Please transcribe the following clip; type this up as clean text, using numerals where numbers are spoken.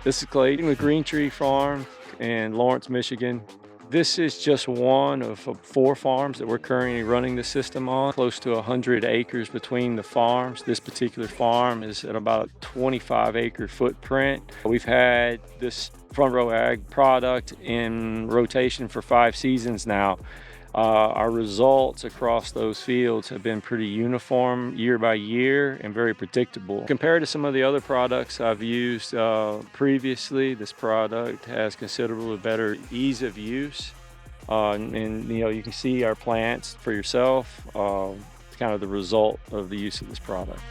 This is Clayton with Green Tree Farm in Lawrence, Michigan. This is just one of 4 farms that we're currently running the system on, close to 100 acres between the farms. This particular farm is at about a 25-acre footprint. We've had this Front Row Ag product in rotation for 5 seasons now. Our results across those fields have been pretty uniform year by year and very predictable. Compared to some of the other products I've used previously, this product has considerably better ease of use. And you know, you can see our plants for yourself, kind of the result of the use of this product.